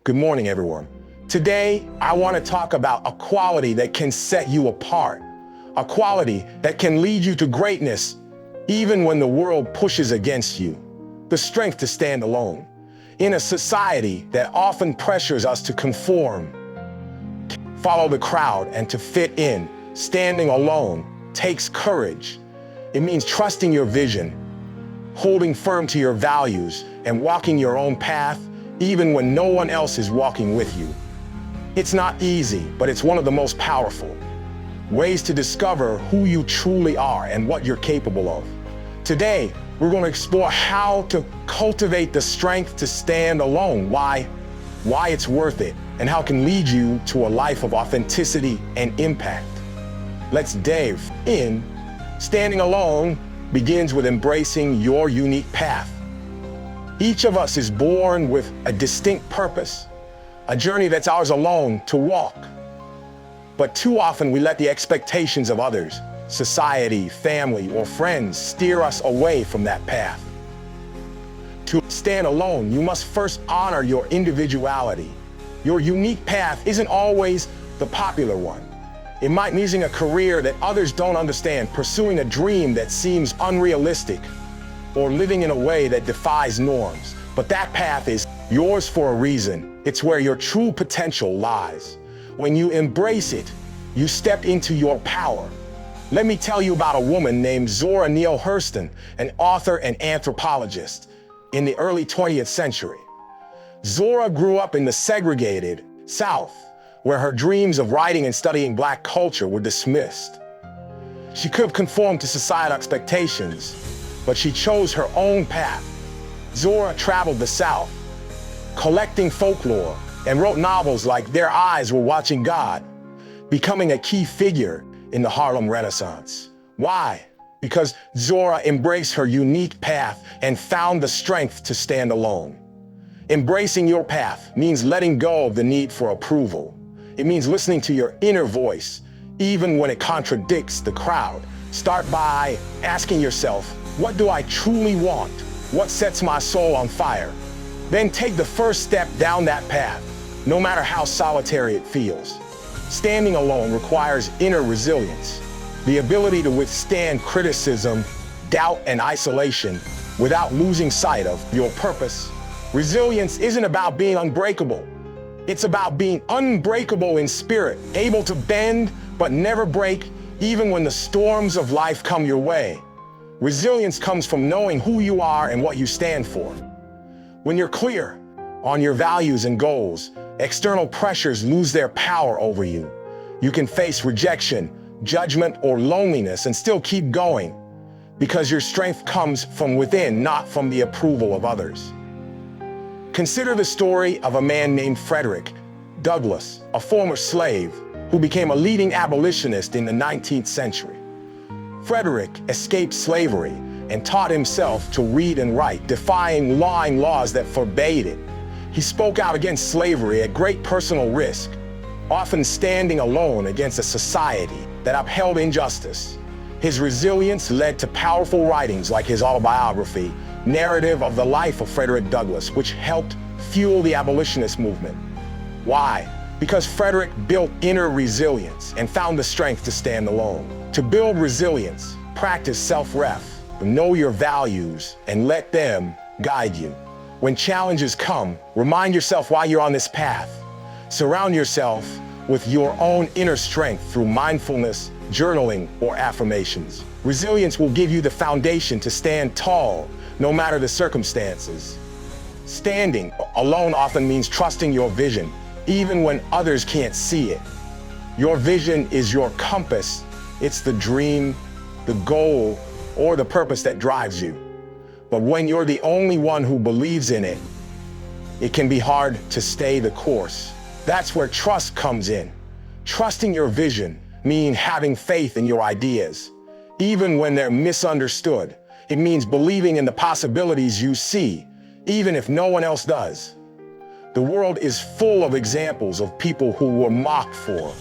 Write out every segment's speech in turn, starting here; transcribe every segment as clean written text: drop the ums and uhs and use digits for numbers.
Good morning, everyone. Today, I want to talk about a quality that can set you apart, a quality that can lead you to greatness even when the world pushes against you, the strength to stand alone. In a society that often pressures us to conform, follow the crowd, and to fit in, standing alone takes courage. It means trusting your vision, holding firm to your values, and walking your own path even when no one else is walking with you. It's not easy, but it's one of the most powerful ways to discover who you truly are and what you're capable of. Today, we're going to explore how to cultivate the strength to stand alone, why it's worth it, and how it can lead you to a life of authenticity and impact. Let's dive in. Standing alone begins with embracing your unique path. Each of us is born with a distinct purpose, a journey that's ours alone to walk. But too often we let the expectations of others, society, family, or friends steer us away from that path. To stand alone, you must first honor your individuality. Your unique path isn't always the popular one. It might mean using a career that others don't understand, pursuing a dream that seems unrealistic, or living in a way that defies norms. But that path is yours for a reason. It's where your true potential lies. When you embrace it, you step into your power. Let me tell you about a woman named Zora Neale Hurston, an author and anthropologist in the early 20th century. Zora grew up in the segregated South, where her dreams of writing and studying Black culture were dismissed. She could have conformed to societal expectations, but she chose her own path. Zora traveled the South, collecting folklore, and wrote novels like Their Eyes Were Watching God, becoming a key figure in the Harlem Renaissance. Why? Because Zora embraced her unique path and found the strength to stand alone. Embracing your path means letting go of the need for approval. It means listening to your inner voice, even when it contradicts the crowd. Start by asking yourself, what do I truly want? What sets my soul on fire? Then take the first step down that path, no matter how solitary it feels. Standing alone requires inner resilience, the ability to withstand criticism, doubt, and isolation without losing sight of your purpose. Resilience isn't about being unbreakable. It's about being unbreakable in spirit, able to bend but never break, even when the storms of life come your way. Resilience comes from knowing who you are and what you stand for. When you're clear on your values and goals, external pressures lose their power over you. You can face rejection, judgment, or loneliness and still keep going because your strength comes from within, not from the approval of others. Consider the story of a man named Frederick Douglass, a former slave who became a leading abolitionist in the 19th century. Frederick escaped slavery and taught himself to read and write, defying laws that forbade it. He spoke out against slavery at great personal risk, often standing alone against a society that upheld injustice. His resilience led to powerful writings like his autobiography, Narrative of the Life of Frederick Douglass, which helped fuel the abolitionist movement. Why? Because Frederick built inner resilience and found the strength to stand alone. To build resilience, practice self-ref, know your values, and let them guide you. When challenges come, remind yourself why you're on this path. Surround yourself with your own inner strength through mindfulness, journaling, or affirmations. Resilience will give you the foundation to stand tall, no matter the circumstances. Standing alone often means trusting your vision, even when others can't see it. Your vision is your compass. It's the dream, the goal, or the purpose that drives you. But when you're the only one who believes in it, it can be hard to stay the course. That's where trust comes in. Trusting your vision means having faith in your ideas, even when they're misunderstood. It means believing in the possibilities you see, even if no one else does. The world is full of examples of people who were mocked for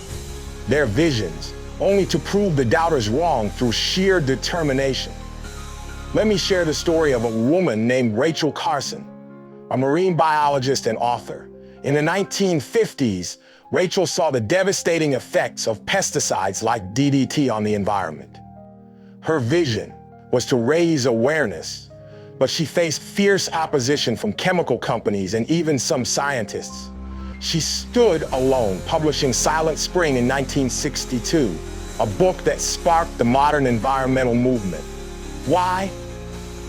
their visions, only to prove the doubters wrong through sheer determination. Let me share the story of a woman named Rachel Carson, a marine biologist and author. In the 1950s, Rachel saw the devastating effects of pesticides like DDT on the environment. Her vision was to raise awareness, but she faced fierce opposition from chemical companies and even some scientists. She stood alone, publishing Silent Spring in 1962, a book that sparked the modern environmental movement. Why?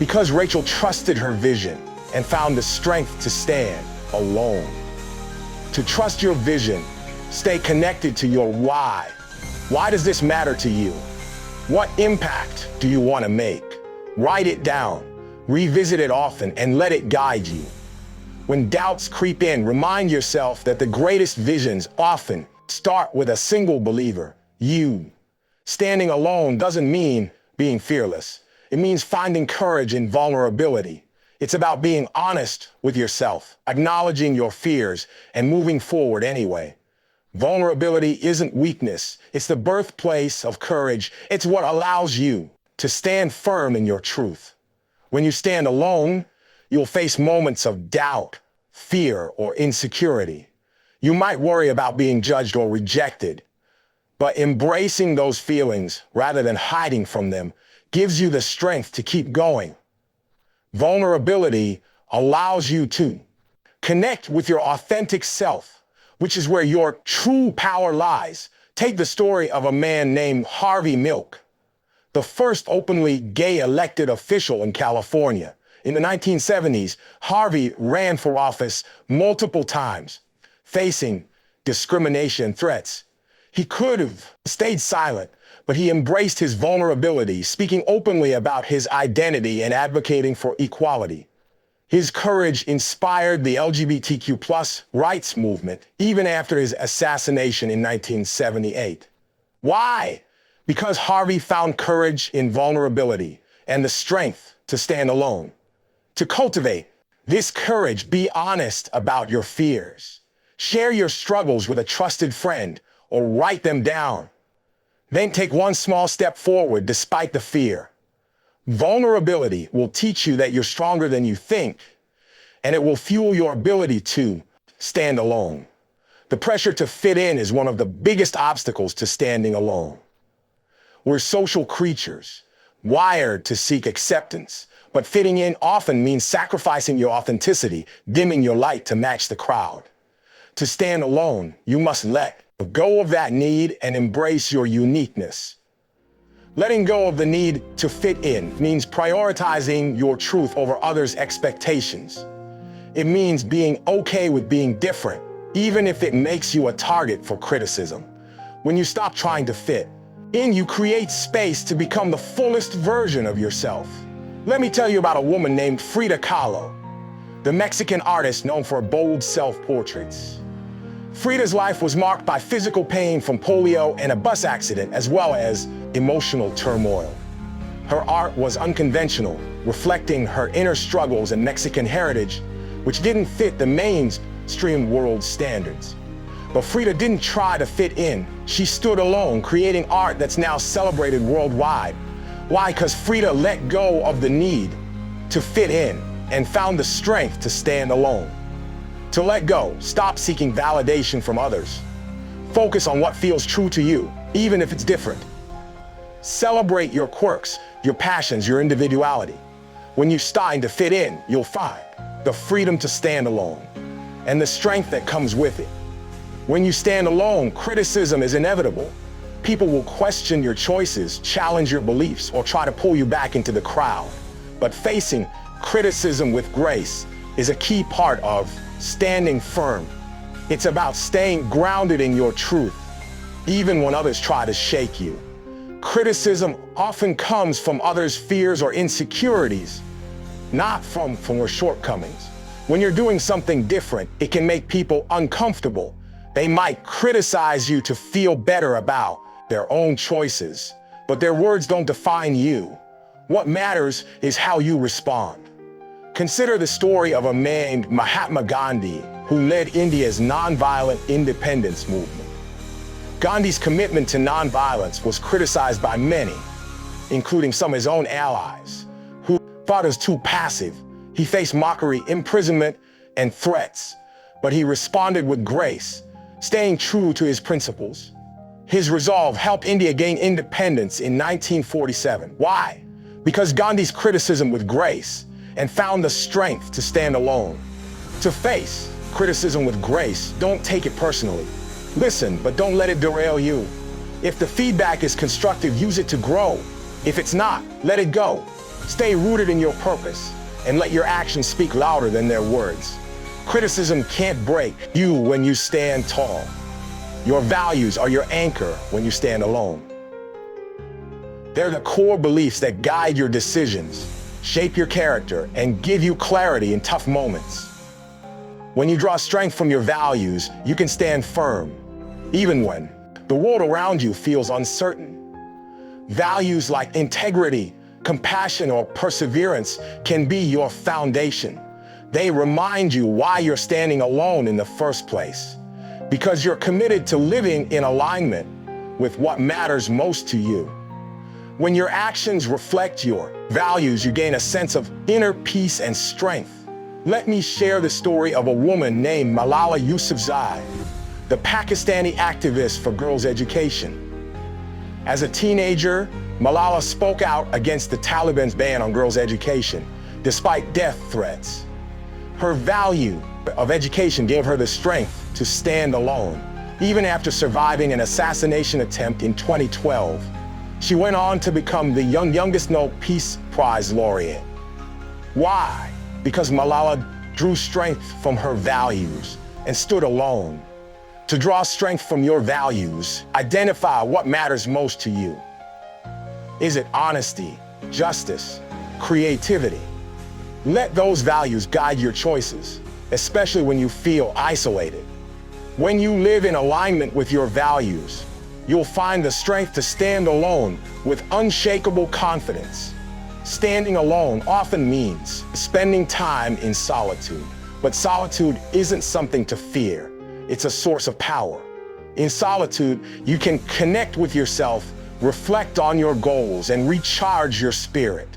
Because Rachel trusted her vision and found the strength to stand alone. To trust your vision, stay connected to your why. Why does this matter to you? What impact do you want to make? Write it down, revisit it often, and let it guide you. When doubts creep in, remind yourself that the greatest visions often start with a single believer, you. Standing alone doesn't mean being fearless. It means finding courage in vulnerability. It's about being honest with yourself, acknowledging your fears, and moving forward anyway. Vulnerability isn't weakness. It's the birthplace of courage. It's what allows you to stand firm in your truth. When you stand alone, you'll face moments of doubt, fear, or insecurity. You might worry about being judged or rejected, but embracing those feelings rather than hiding from them gives you the strength to keep going. Vulnerability allows you to connect with your authentic self, which is where your true power lies. Take the story of a man named Harvey Milk, the first openly gay elected official in California. In the 1970s, Harvey ran for office multiple times, facing discrimination threats. He could have stayed silent, but he embraced his vulnerability, speaking openly about his identity and advocating for equality. His courage inspired the LGBTQ+ rights movement, even after his assassination in 1978. Why? Because Harvey found courage in vulnerability and the strength to stand alone. To cultivate this courage, be honest about your fears. Share your struggles with a trusted friend or write them down. Then take one small step forward despite the fear. Vulnerability will teach you that you're stronger than you think, and it will fuel your ability to stand alone. The pressure to fit in is one of the biggest obstacles to standing alone. We're social creatures, wired to seek acceptance, but fitting in often means sacrificing your authenticity, dimming your light to match the crowd. To stand alone, you must let go of that need and embrace your uniqueness. Letting go of the need to fit in means prioritizing your truth over others' expectations. It means being okay with being different, even if it makes you a target for criticism. When you stop trying to fit in, you create space to become the fullest version of yourself. Let me tell you about a woman named Frida Kahlo, the Mexican artist known for bold self-portraits. Frida's life was marked by physical pain from polio and a bus accident, as well as emotional turmoil. Her art was unconventional, reflecting her inner struggles and Mexican heritage, which didn't fit the mainstream world standards. But Frida didn't try to fit in. She stood alone, creating art that's now celebrated worldwide. Why? Because Frida let go of the need to fit in and found the strength to stand alone. To let go, stop seeking validation from others. Focus on what feels true to you, even if it's different. Celebrate your quirks, your passions, your individuality. When you start to fit in, you'll find the freedom to stand alone and the strength that comes with it. When you stand alone, criticism is inevitable. People will question your choices, challenge your beliefs, or try to pull you back into the crowd. But facing criticism with grace is a key part of standing firm. It's about staying grounded in your truth, even when others try to shake you. Criticism often comes from others' fears or insecurities, not from your shortcomings. When you're doing something different, it can make people uncomfortable. They might criticize you to feel better about their own choices, but their words don't define you. What matters is how you respond. Consider the story of a man named Mahatma Gandhi, who led India's nonviolent independence movement. Gandhi's commitment to nonviolence was criticized by many, including some of his own allies, who thought he was too passive. He faced mockery, imprisonment, and threats. but he responded with grace, staying true to his principles. His resolve helped India gain independence in 1947. Why? Because Gandhi's criticism with grace and found the strength to stand alone. To face criticism with grace, don't take it personally. Listen, but don't let it derail you. If the feedback is constructive, use it to grow. If it's not, let it go. Stay rooted in your purpose and let your actions speak louder than their words. Criticism can't break you when you stand tall. Your values are your anchor when you stand alone. They're the core beliefs that guide your decisions, shape your character, and give you clarity in tough moments. When you draw strength from your values, you can stand firm, even when the world around you feels uncertain. Values like integrity, compassion, or perseverance can be your foundation. They remind you why you're standing alone in the first place, because you're committed to living in alignment with what matters most to you. When your actions reflect your values, you gain a sense of inner peace and strength. Let me share the story of a woman named Malala Yousafzai, the Pakistani activist for girls' education. As a teenager, Malala spoke out against the Taliban's ban on girls' education, despite death threats. Her value of education gave her the strength to stand alone, even after surviving an assassination attempt in 2012. She went on to become the youngest Nobel Peace Prize laureate. Why? Because Malala drew strength from her values and stood alone. To draw strength from your values, identify what matters most to you. Is it honesty, justice, creativity? Let those values guide your choices, especially when you feel isolated. When you live in alignment with your values, you'll find the strength to stand alone with unshakable confidence. Standing alone often means spending time in solitude, but solitude isn't something to fear. It's a source of power. In solitude, you can connect with yourself, reflect on your goals, and recharge your spirit.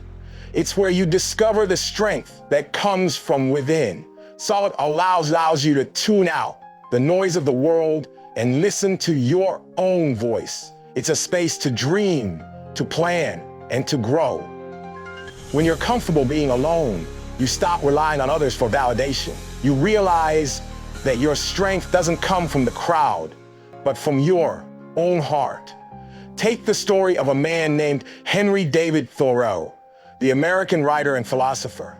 It's where you discover the strength that comes from within. Solitude allows you to tune out the noise of the world and listen to your own voice. It's a space to dream, to plan, and to grow. When you're comfortable being alone, you stop relying on others for validation. You realize that your strength doesn't come from the crowd, but from your own heart. Take the story of a man named Henry David Thoreau, the American writer and philosopher.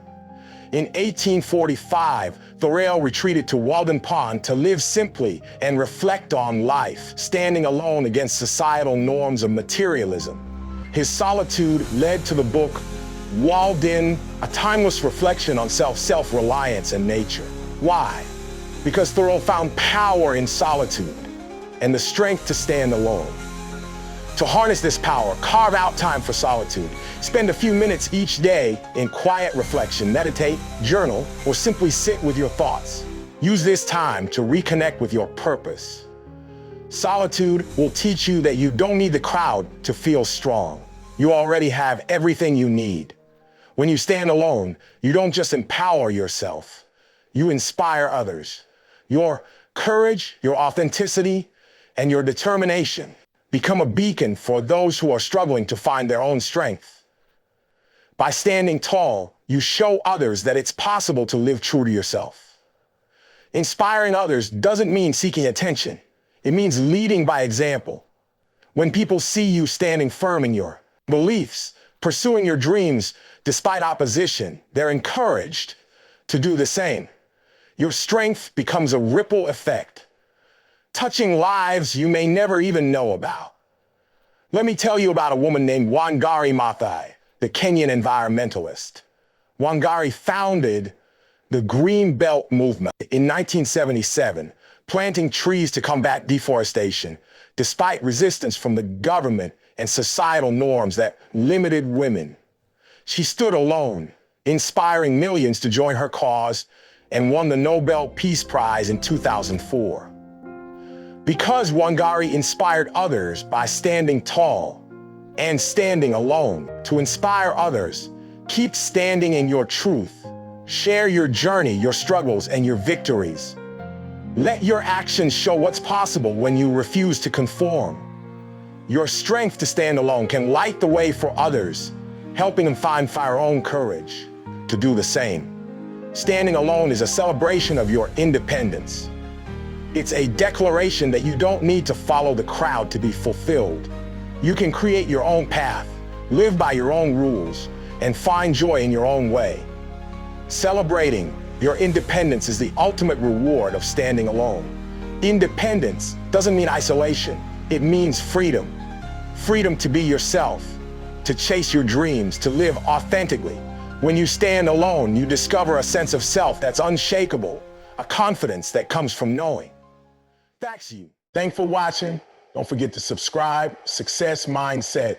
In 1845, Thoreau retreated to Walden Pond to live simply and reflect on life, standing alone against societal norms of materialism. His solitude led to the book Walden, a timeless reflection on self-reliance and nature. Why? Because Thoreau found power in solitude and the strength to stand alone. To harness this power, carve out time for solitude. Spend a few minutes each day in quiet reflection, meditate, journal, or simply sit with your thoughts. Use this time to reconnect with your purpose. Solitude will teach you that you don't need the crowd to feel strong. You already have everything you need. When you stand alone, you don't just empower yourself, you inspire others. Your courage, your authenticity, and your determination become a beacon for those who are struggling to find their own strength. By standing tall, you show others that it's possible to live true to yourself. Inspiring others doesn't mean seeking attention. It means leading by example. When people see you standing firm in your beliefs, pursuing your dreams despite opposition, they're encouraged to do the same. Your strength becomes a ripple effect, touching lives you may never even know about. Let me tell you about a woman named Wangari Maathai, the Kenyan environmentalist. Wangari founded the Green Belt movement in 1977, planting trees to combat deforestation, despite resistance from the government and societal norms that limited women. She stood alone, inspiring millions to join her cause, and won the Nobel Peace Prize in 2004. Because Wangari inspired others by standing tall and standing alone. To inspire others, keep standing in your truth. Share your journey, your struggles, and your victories. Let your actions show what's possible when you refuse to conform. Your strength to stand alone can light the way for others, helping them find their own courage to do the same. Standing alone is a celebration of your independence. It's a declaration that you don't need to follow the crowd to be fulfilled. You can create your own path, live by your own rules, and find joy in your own way. Celebrating your independence is the ultimate reward of standing alone. Independence doesn't mean isolation. It means freedom. Freedom to be yourself, to chase your dreams, to live authentically. When you stand alone, you discover a sense of self that's unshakable, a confidence that comes from knowing. Thanks for watching. Don't forget to subscribe. Success Mindset.